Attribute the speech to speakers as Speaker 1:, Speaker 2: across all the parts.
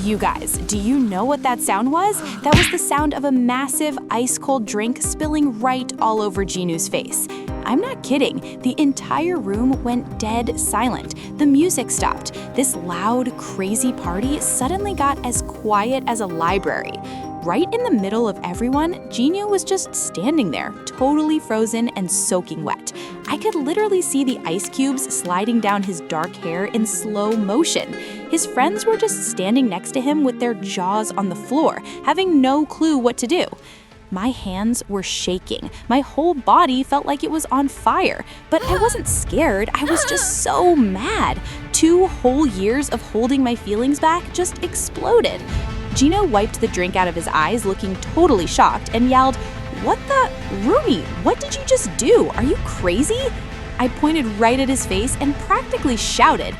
Speaker 1: You guys, do you know what that sound was? That was the sound of a massive ice-cold drink spilling right all over JINU'S face. I'm not kidding. The entire room went dead silent. The music stopped. This loud, crazy party suddenly got as quiet as a library. Right in the middle of everyone, JINU was just standing there, totally frozen and soaking wet. I could literally see the ice cubes sliding down his dark hair in slow motion. His friends were just standing next to him with their jaws on the floor, having no clue what to do. My hands were shaking. My whole body felt like it was on fire. But I wasn't scared, I was just so mad. 2 whole years of holding my feelings back just exploded. JINU wiped the drink out of his eyes, looking totally shocked, and yelled, "What the? Rumi, what did you just do? Are you crazy?" I pointed right at his face and practically shouted,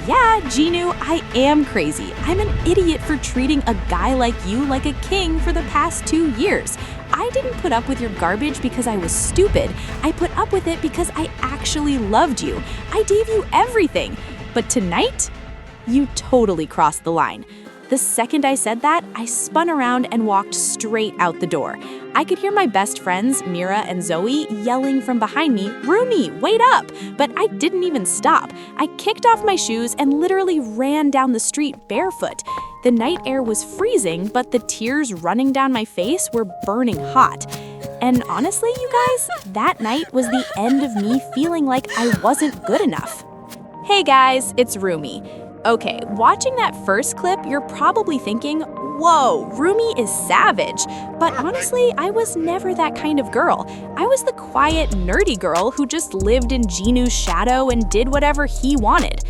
Speaker 1: "Yeah, JINU, I am crazy. I'm an idiot for treating a guy like you like a king for the past 2 years. I didn't put up with your garbage because I was stupid. I put up with it because I actually loved you. I gave you everything. But tonight, you totally crossed the line." The second I said that, I spun around and walked straight out the door. I could hear my best friends, Mira and Zoe, yelling from behind me, "Rumi, wait up!" But I didn't even stop. I kicked off my shoes and literally ran down the street barefoot. The night air was freezing, but the tears running down my face were burning hot. And honestly, you guys, that night was the end of me feeling like I wasn't good enough. Hey guys, it's Rumi. Okay, watching that first clip, you're probably thinking, whoa, Rumi is savage. But honestly, I was never that kind of girl. I was the quiet, nerdy girl who just lived in JINU'S shadow and did whatever he wanted.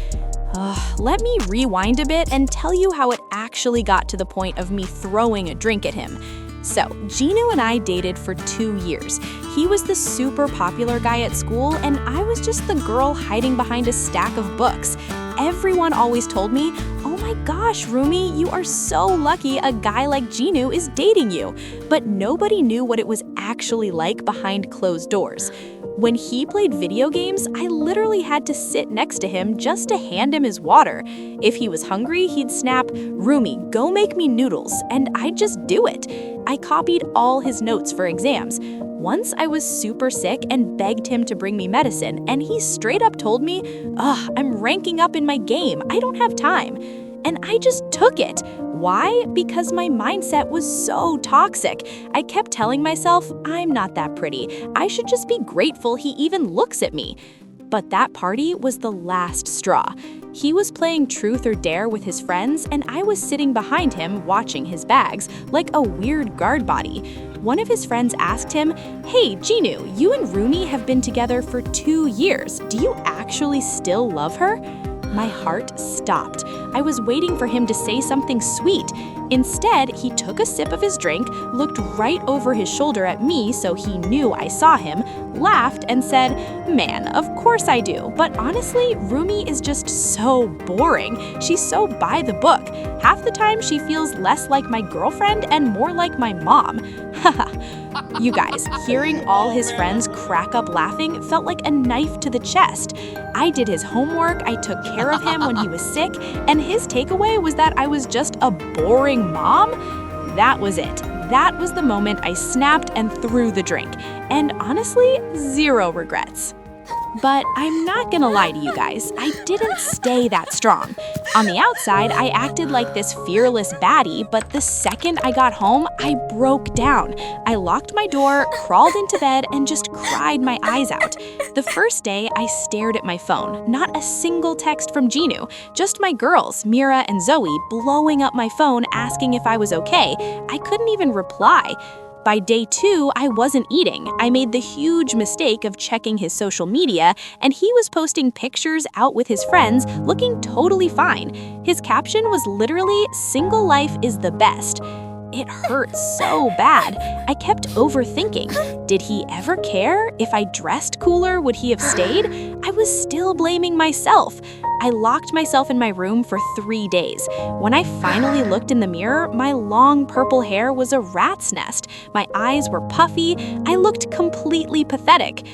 Speaker 1: Let me rewind a bit and tell you how it actually got to the point of me throwing a drink at him. So, JINU and I dated for 2 years. He was the super popular guy at school, and I was just the girl hiding behind a stack of books. Everyone always told me, "Oh my gosh, Rumi, you are so lucky a guy like JINU is dating you." But nobody knew what it was actually like behind closed doors. When he played video games, I literally had to sit next to him just to hand him his water. If he was hungry, he'd snap, "Rumi, go make me noodles," and I'd just do it. I copied all his notes for exams. Once I was super sick and begged him to bring me medicine, and he straight up told me, "I'm ranking up in my game, I don't have time." And I just took it. Why? Because my mindset was so toxic. I kept telling myself, I'm not that pretty. I should just be grateful he even looks at me. But that party was the last straw. He was playing truth or dare with his friends, and I was sitting behind him watching his bags, like a weird guard body. One of his friends asked him, "Hey, JINU, you and Rumi have been together for 2 years. Do you actually still love her?" My heart stopped. I was waiting for him to say something sweet. Instead, he took a sip of his drink, looked right over his shoulder at me so he knew I saw him, laughed, and said, "Man, of course I do. But honestly, Rumi is just so boring. She's so by the book. Half the time she feels less like my girlfriend and more like my mom." Haha. You guys, hearing all his friends crack up laughing felt like a knife to the chest. I did his homework, I took care of him when he was sick, and his takeaway was that I was just a boring mom? That was it. That was the moment I snapped and threw the drink. And honestly, 0 regrets. But I'm not gonna lie to you guys, I didn't stay that strong. On the outside, I acted like this fearless baddie, but the second I got home, I broke down. I locked my door, crawled into bed, and just cried my eyes out. The first day, I stared at my phone. Not a single text from JINU, just my girls, Mira and Zoe, blowing up my phone asking if I was okay. I couldn't even reply. By day 2, I wasn't eating. I made the huge mistake of checking his social media, and he was posting pictures out with his friends, looking totally fine. His caption was literally, "Single life is the best." It hurt so bad. I kept overthinking. Did he ever care? If I dressed cooler, would he have stayed? I was still blaming myself. I locked myself in my room for 3 days. When I finally looked in the mirror, my long purple hair was a rat's nest. My eyes were puffy. I looked completely pathetic.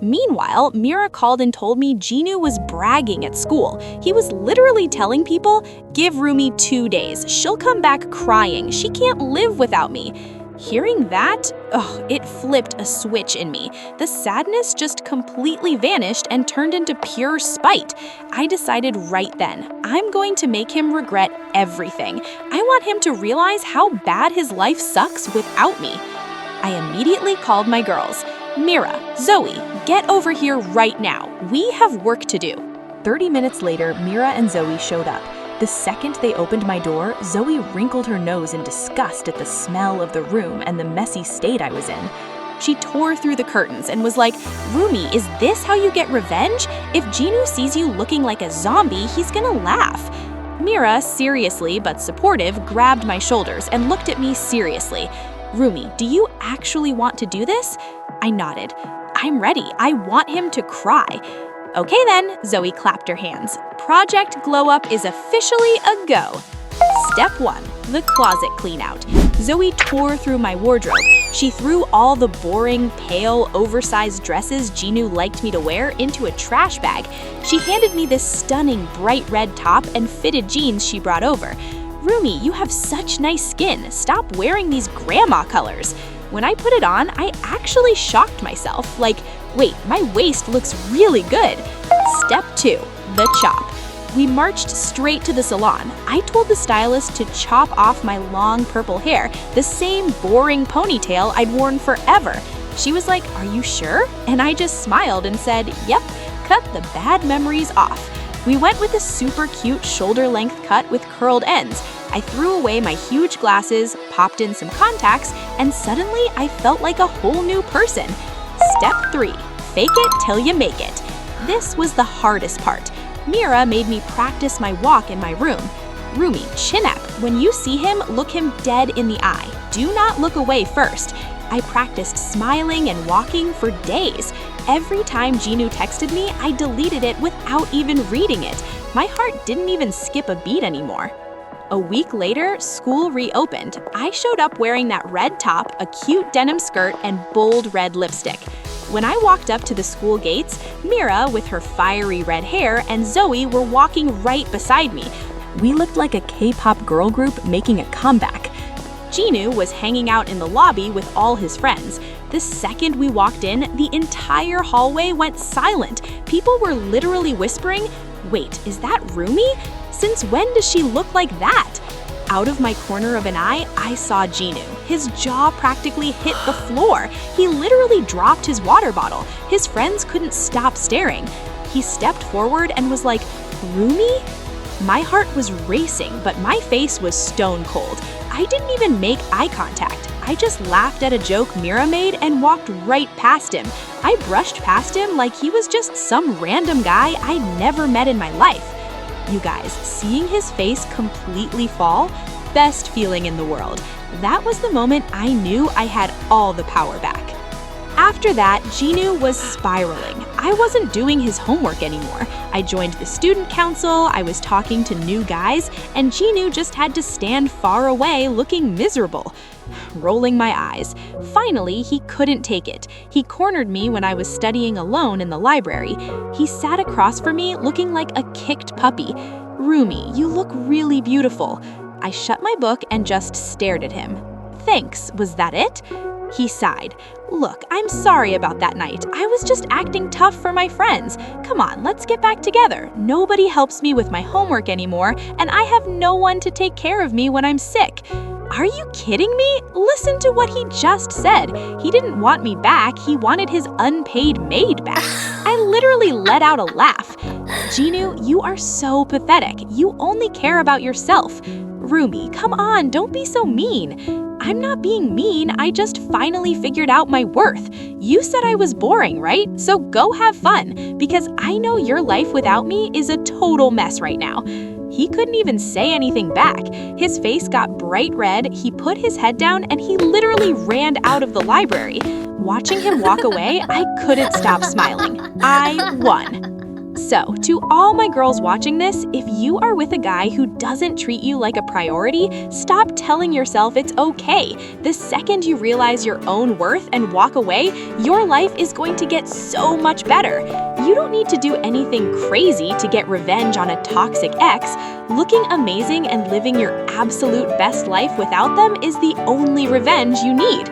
Speaker 1: Meanwhile, Mira called and told me JINU was bragging at school. He was literally telling people, "Give Rumi 2 days. She'll come back crying. She can't live without me." Hearing that, it flipped a switch in me. The sadness just completely vanished and turned into pure spite. I decided right then, I'm going to make him regret everything. I want him to realize how bad his life sucks without me. I immediately called my girls. "Mira, Zoe, get over here right now. We have work to do." 30 minutes later, Mira and Zoe showed up. The second they opened my door, Zoe wrinkled her nose in disgust at the smell of the room and the messy state I was in. She tore through the curtains and was like, "Rumi, is this how you get revenge? If JINU sees you looking like a zombie, he's gonna laugh." Mira, seriously but supportive, grabbed my shoulders and looked at me seriously. "Rumi, do you actually want to do this?" I nodded. "I'm ready. I want him to cry." "Okay then," Zoe clapped her hands. "Project Glow Up is officially a go." Step 1, the closet clean out. Zoe tore through my wardrobe. She threw all the boring, pale, oversized dresses JINU liked me to wear into a trash bag. She handed me this stunning bright red top and fitted jeans she brought over. "Rumi, you have such nice skin. Stop wearing these grandma colors." When I put it on, I actually shocked myself. Like, wait, my waist looks really good. Step 2, the chop. We marched straight to the salon. I told the stylist to chop off my long purple hair, the same boring ponytail I'd worn forever. She was like, "Are you sure?" And I just smiled and said, "Yep, cut the bad memories off." We went with a super cute shoulder-length cut with curled ends. I threw away my huge glasses, popped in some contacts, and suddenly I felt like a whole new person. Step 3, fake it till you make it. This was the hardest part. Mira made me practice my walk in my room. "Rumi, chin up. When you see him, look him dead in the eye. Do not look away first." I practiced smiling and walking for days. Every time JINU texted me, I deleted it without even reading it. My heart didn't even skip a beat anymore. A week later, school reopened. I showed up wearing that red top, a cute denim skirt, and bold red lipstick. When I walked up to the school gates, Mira, with her fiery red hair, and Zoe were walking right beside me. We looked like a K-pop girl group making a comeback. JINU was hanging out in the lobby with all his friends. The second we walked in, the entire hallway went silent. People were literally whispering, "Wait, is that Rumi? Since when does she look like that?" Out of my corner of an eye, I saw JINU. His jaw practically hit the floor. He literally dropped his water bottle. His friends couldn't stop staring. He stepped forward and was like, "Rumi?" My heart was racing, but my face was stone cold. I didn't even make eye contact. I just laughed at a joke Mira made and walked right past him. I brushed past him like he was just some random guy I'd never met in my life. You guys, seeing his face completely fall, best feeling in the world. That was the moment I knew I had all the power back. After that, JINU was spiraling. I wasn't doing his homework anymore. I joined the student council, I was talking to new guys, and JINU just had to stand far away looking miserable. Rolling my eyes. Finally, he couldn't take it. He cornered me when I was studying alone in the library. He sat across from me looking like a kicked puppy. "Rumi, you look really beautiful." I shut my book and just stared at him. "Thanks, was that it?" He sighed. "Look, I'm sorry about that night. I was just acting tough for my friends. Come on, let's get back together. Nobody helps me with my homework anymore, and I have no one to take care of me when I'm sick." Are you kidding me? Listen to what he just said. He didn't want me back, he wanted his unpaid maid back. I literally let out a laugh. "JINU, you are so pathetic. You only care about yourself." "Rumi, come on, don't be so mean." "I'm not being mean, I just finally figured out my worth. You said I was boring, right? So go have fun, because I know your life without me is a total mess right now." He couldn't even say anything back. His face got bright red, he put his head down, and he literally ran out of the library. Watching him walk away, I couldn't stop smiling. I won. So, to all my girls watching this, if you are with a guy who doesn't treat you like a priority, stop telling yourself it's okay. The second you realize your own worth and walk away, your life is going to get so much better. You don't need to do anything crazy to get revenge on a toxic ex. Looking amazing and living your absolute best life without them is the only revenge you need.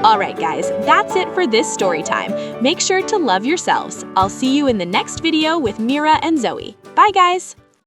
Speaker 1: Alright guys, that's it for this story time. Make sure to love yourselves. I'll see you in the next video with Mira and Zoe. Bye guys!